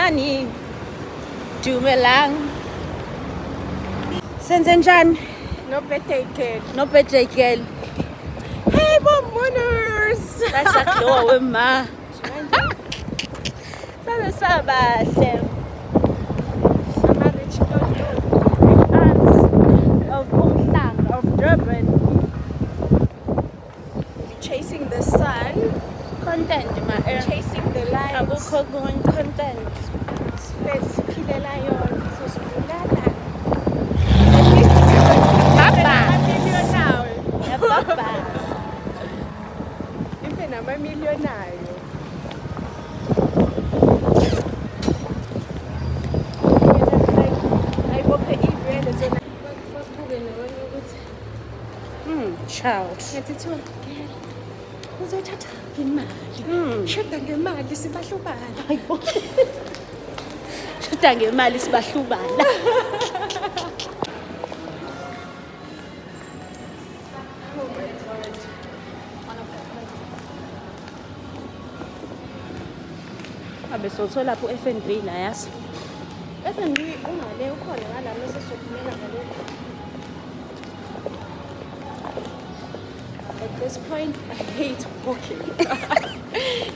Nani Dumelang Senzenjan No birthday cake. no birthday girl. Hey, Momoners! That's a glow ma. Sabe sabahle. Some rich Aunts of Umhlanga of Durban. chasing the sun, Content ma. chasing the light. Akukho content. Space, philela yona, sosibulala. Baba. Million now. Baba. Even a million now. Child. Uzothatha imali. Shoda ngemali sibahlubana. Hayibo. Shoda ngemali sibahlubana. Oh my God. Abe sothola lapho FNB la yazi. FNB ungale ukhona ngala mase sokumela ngalokho. At this point, I hate walking.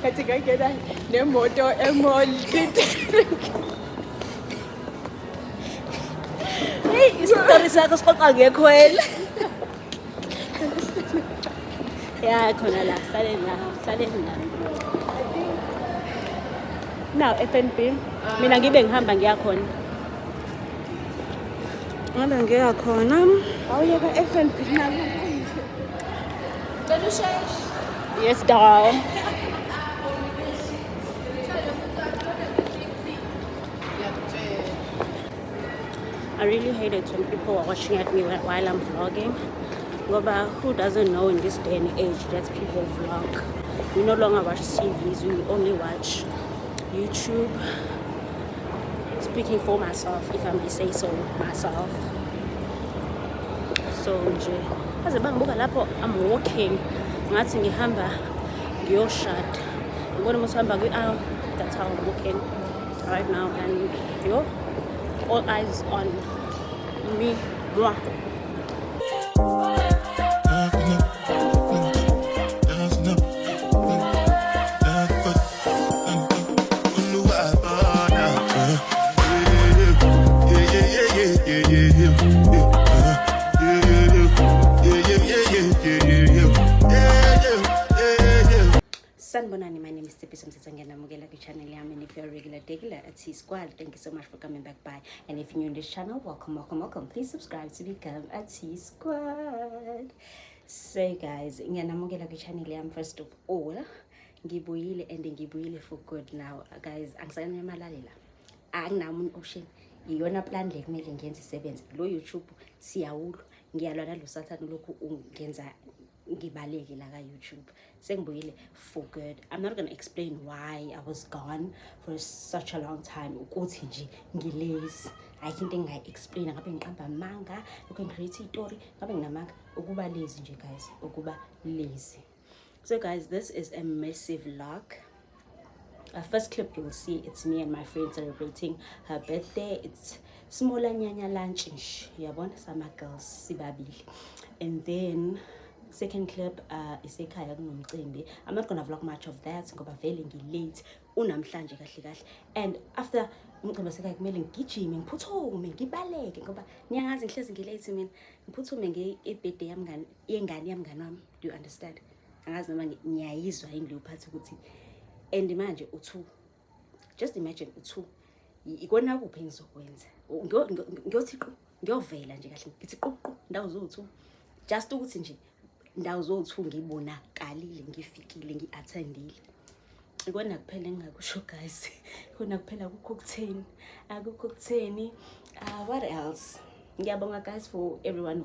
Kathi ngangena nemoto emall. Hey, isitori sakho siqoqa ngekhwela. Ya khona la, sale la. Now FNB, mina ngibe ngihamba ngiya khona. Ngabe ngiya khona. Awuyeka FNB nalo. Yes, doll. I really hate it when people are watching at me while I'm vlogging. Ngoba who doesn't know in this day and age that people vlog? We no longer watch TVs, we only watch YouTube. Speaking for myself, if I may say so myself. So nje, aze bangibuka lapho I'm walking, ngathi ngihamba ngiyoshada. Ngibona ukuthi hamba kwi-aisle, that's how I'm walking right now, and yo, all eyes on me, moi. Sanibonani, my name is Tipiso Msitsanganamukela channel yami, and if you're a regular at T Squad, thank you so much for coming back by. And if you're new in this channel, welcome. Please subscribe to become a T Squad. So guys, ngiyanamukela channel yami. First of all, ngibuyile and ngibuyile for good now. Guys, angisanemalela. Anginamunye option. Iyona plan le kumele ngenze isebenze. Lo YouTube siyawulu. Ngiyalwa nalo sathana lokhu ungenza ngibaleke la ka YouTube. Sengibuyile for good. I'm not going to explain why I was gone for such a long time. Ukuthi nje ngilezi. Ayikho into engayi-explain ngabe ngiqamba manga, lokho ngicreate istory, ngabe nginamanga ukuba lazy nje guys, ukuba lazy. So guys, this is a massive vlog. First clip you'll see, it's me and my friend celebrating her birthday. It's smaller nyanya lunch nje. Yabona sama girls sibabili. And then second clip is ekhaya kunomcimbi. I'm not gonna vlog much of that ngoba vele ngilate unamhlanje kahle. And after umcimbi sekhaya kumele ngigijime, ngiphuthume, ngibaleke ngoba niyangazi ngihlezi ngilate mina. Ngiphuthume nge-birthday yengane yamngani wami. Do you understand? Angazi noma ngiyayizwa yini le uphathi ukuthi and manje u2. Just imagine u2. Ikona kuphi engizokwenza. Ngiyothi ngiyovela nje kahle. Ngithi ququ ndawo zo2. Just ukuthi nje ndawo zo2 ngibonakalile, ngifikile, ngiattendile. Ikona kuphela engingakusho guys. Ikona kuphela akukho kutheni. What else? Ngiyabonga guys for everyone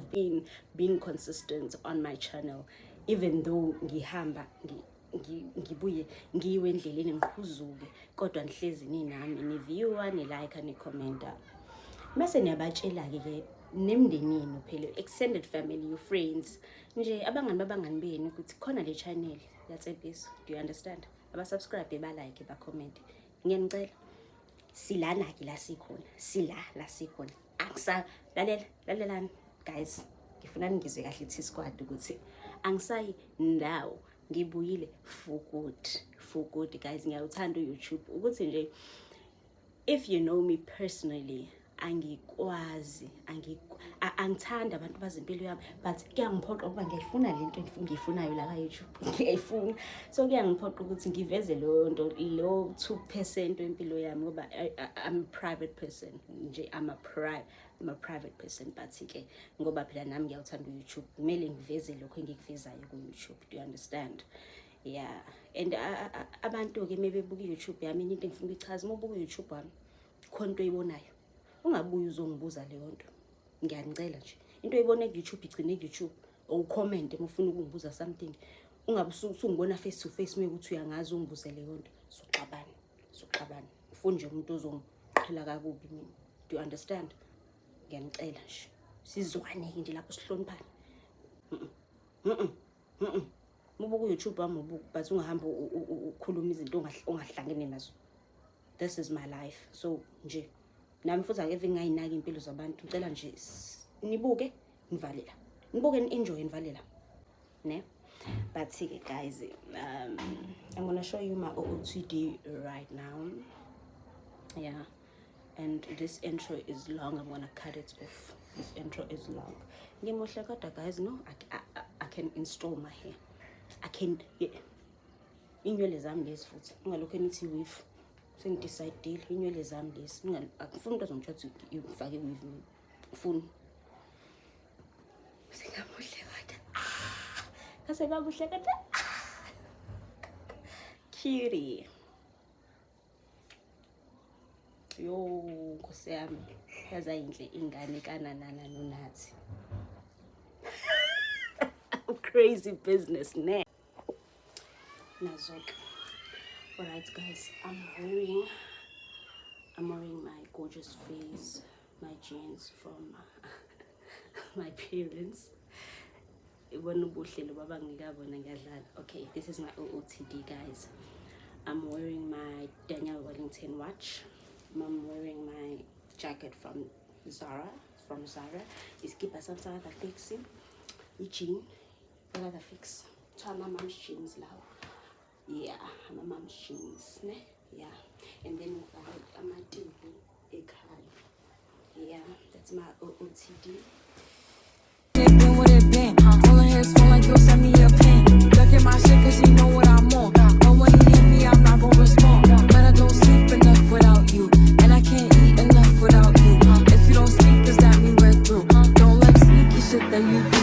being consistent on my channel, even though ngihamba ngibuye ngiwe endleleni ngiqhuzuke, kodwa nihlezi ninami, ni viewer, ni like, ni commenta. Mase niyabatshela ke nemndeni yenu phela, extended family, your friends, nje abangani benu ukuthi khona le channel yaTsepiso. Do you understand? Aba subscribe, ba like, ba comment. Ngiyanicela. silana-ke la sikhona, la sikhona. Lalelani guys, ngifuna ningizwe kahle T-Squad ukuthi angisayi ndawo, ngibuyile for good guys. Ngiyawuthanda uYouTube ukuthi nje, if you know me personally, angithanda abantu bazimpilo yami, but kuyangiphoqa ukuba ngiyayifuna lento engiyifunayo la ka-YouTube, ngiyayifuna. So kuyangiphoqa ukuthi ngiveze lo 2% wempilo yami, ngoba I'm a private person nje, I'm a private person, but ke ngoba phela nami ngiyawuthanda uYouTube, kumele ngiveze lokho engikuvezayo ku-YouTube. Do you understand? Yeah. And abantu ke mebebuka uYouTube yami, into engifuna ukuyichaza, uma ubuka uYouTube wami khona into oyibonayo, ungabuyi uzongibuza leyo nto, ngiyanicela nje. Into oyibona ku-YouTube igcine ku-YouTube, or ucomment uma ufuna ukungibuza something, ungabe usungibona face to face mekuthi uyangazi ungibuze leyo nto. Soxabana ufuna nje umuntu ozongiqhela kakubi mina. Do you understand? Ngiyanicela nje, sizwane-ke nje lapho, sihloniphane. Ubuka uYouTube wami ubuka, but ungahamba ukhuluma izinto ongahlangene nazo. This is my life. So nje nami futhi akeve ngayinaki impilo zabantu, ngicela nje nibuke nivalela, nibuke ni-enjoy nivalela ne. But guys, I'm gonna show you my OOTD right now. Yeah, and this intro is long. I'm gonna cut it off. This intro is long. Ngimuhle kodwa guys, no, I can install my hair. I can, yeah. Inywele zami lezi futhi ungalokho nithi weave, sengidecidile inywele zami lezi, akufuni umuntu azongithatha ufake weave mina, ngifuni singamuhle kodwa kase kamuhle kodwa cutie. Yo Nkosi yami, yaza yinhle ingane kananana nonathi. Crazy business ne. Nazok. Alright guys, I'm wearing my gorgeous face, my jeans from my parents. Okay, this is my OOTD guys. I'm wearing my Daniel Wellington watch. I'm wearing my jacket from Zara. It's keep us outside the fixing. Jean, what other fix? So my mom's jeans now. Yeah, my mom's jeans. Ne? Yeah, and then my TV, a car. Yeah, that's my OOTD. His phone like, yo, send me a pin. Look at my shit cause you know what I'm on. But when you hit me, I'm not gonna respond. But I don't sleep enough without you, and I can't eat enough without you. If you don't speak, does that mean we're through? Don't like sneaky shit that you do.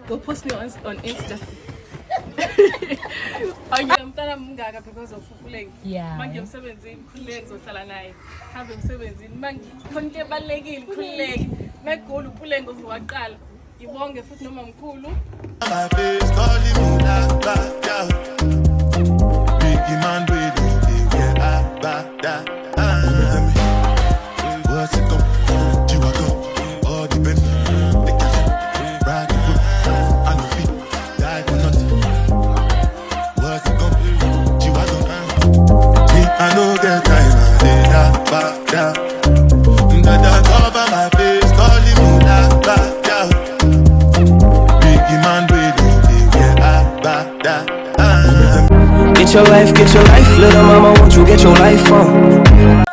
Go post me on Insta. Ngiyamtala mngaka because of ukhuleki. Yeah. Manje umsebenzini ukhuleki zohlala naye. Hambe umsebenzini manje konke ebalekile ukhuleki. Megula ukhuleki ngozwaqala. Ngibonge futhi noma mkhulu. My face calling me that. Big man with you, yeah, that. What's it go? You all the best. I know get time, I did that back down. That cover my face, calling me that back down. Biggie man, we don't get back down. Get your life, little mama, won't you get your life on?